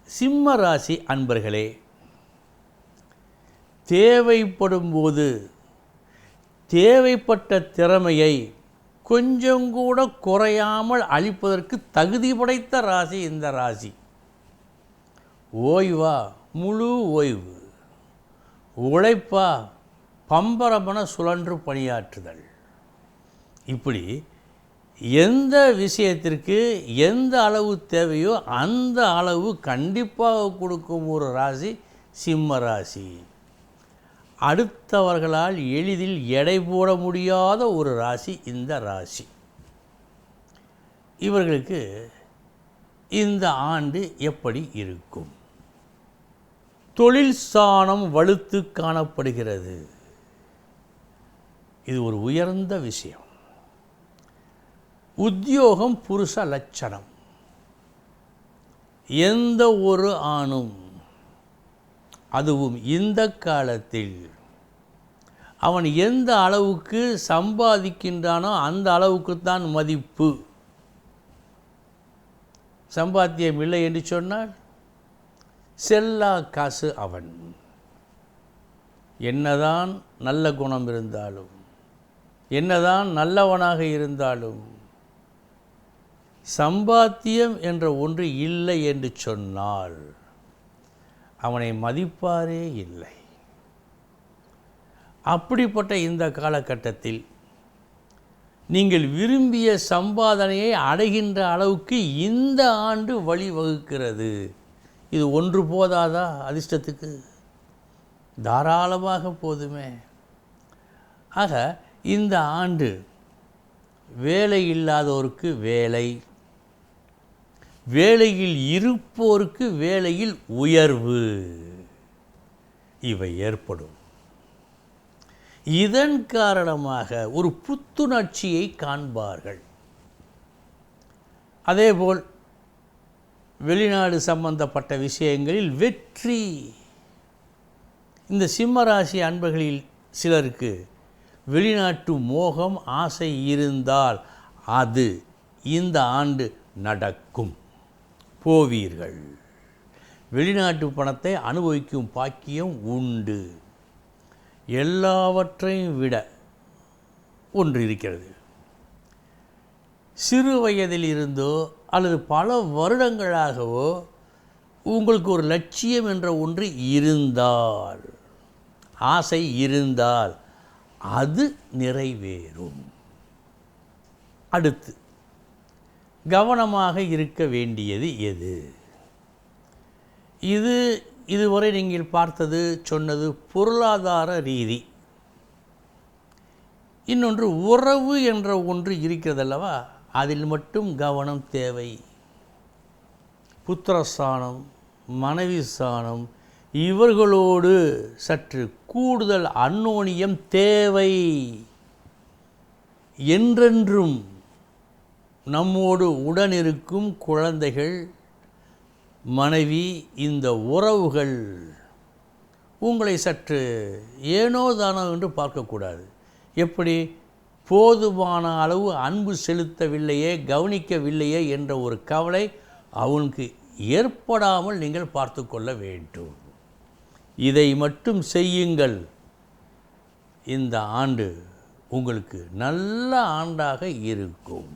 சிம்ம ராசி அன்பர்களே, தேவைப்படும் போது தேவைப்பட்ட திறமையை கொஞ்சம் கூட குறையாமல் அளிப்பதற்கு தகுதி படைத்த ராசி இந்த ராசி. ஓய்வா முழு ஓய்வு, உழைப்பா பம்பரமன சுழன்று பணியாற்றுதல். இப்படி எந்த விஷயத்திற்கு எந்த அளவு தேவையோ அந்த அளவு கண்டிப்பாக கொடுக்கும் ஒரு ராசி சிம்ம ராசி. அடுத்தவர்களால் எளிதில் எடை போட முடியாத ஒரு ராசி இந்த ராசி. இவர்களுக்கு இந்த ஆண்டு எப்படி இருக்கும்? தொழில் ஸ்தானம் வலுத்து காணப்படுகிறது. இது ஒரு உயர்ந்த விஷயம். உத்தியோகம் புருஷ லட்சணம். எந்த ஒரு ஆணும், அதுவும் இந்த காலத்தில் அவன் எந்த அளவுக்கு சம்பாதிக்கின்றானோ அந்த அளவுக்குத்தான் மதிப்பு. சம்பாத்தியம் இல்லை என்று சொன்னால் செல்லா காசு அவன். என்னதான் நல்ல குணம் இருந்தாலும், என்னதான் நல்லவனாக இருந்தாலும், சம்பாத்தியம் என்ற ஒன்று இல்லை என்று சொன்னால் அவனை மதிப்பாரே இல்லை. அப்படிப்பட்ட இந்த காலகட்டத்தில் நீங்கள் விரும்பிய சம்பாதனையை அடைகின்ற அளவுக்கு இந்த ஆண்டு வழிவகுக்கிறது. இது ஒன்று போதாதா? அதிர்ஷ்டத்துக்கு தாராளமாக போதுமே. ஆக இந்த ஆண்டு வேலை இல்லாதோருக்கு வேலை, வேலையில் இருப்போருக்கு வேலையில் உயர்வு இவை ஏற்படும். இதன் காரணமாக ஒரு புத்துணர்ச்சியை காண்பார்கள். அதேபோல் வெளிநாடு சம்பந்தப்பட்ட விஷயங்களில் வெற்றி. இந்த சிம்மராசி அன்பர்களில் சிலருக்கு வெளிநாட்டு மோகம் ஆசை இருந்தால் அது இந்த ஆண்டு நடக்கும். போவீர்கள். வெளிநாட்டு பணத்தை அனுபவிக்கும் பாக்கியம் உண்டு. எல்லாவற்றையும் விட ஒன்று இருக்கிறது. சிறு வயதில் இருந்தோ அல்லது பல வருடங்களாகவோ உங்களுக்கு ஒரு லட்சியம் என்ற ஒன்று இருந்தால், ஆசை இருந்தால் அது நிறைவேறும். அடுத்து கவனமாக இருக்க வேண்டியது எது? இதுவரை நீங்கள் பார்த்தது சொன்னது பொருளாதார ரீதி. இன்னொன்று உறவு என்ற ஒன்று இருக்கிறதல்லவா, அதில் மட்டும் கவனம் தேவை. புத்திரஸ்தானம், மனைவி ஸ்தானம், இவர்களோடு சற்று கூடுதல் அந்யோன்யம் தேவை. என்றென்றும் நம்மோடு உடனிருக்கும் குழந்தைகள், மனைவி, இந்த உறவுகள் உங்களை சற்று ஏனோ தானோ என்று பார்க்கக்கூடாது. எப்படி? போதுமான அளவு அன்பு செலுத்தவில்லையே, கவனிக்கவில்லையே என்ற ஒரு கவலை அவனுக்கு ஏற்படாமல் நீங்கள் பார்த்து கொள்ள வேண்டும். இதை மட்டும் செய்யுங்கள். இந்த ஆண்டு உங்களுக்கு நல்ல ஆண்டாக இருக்கும்.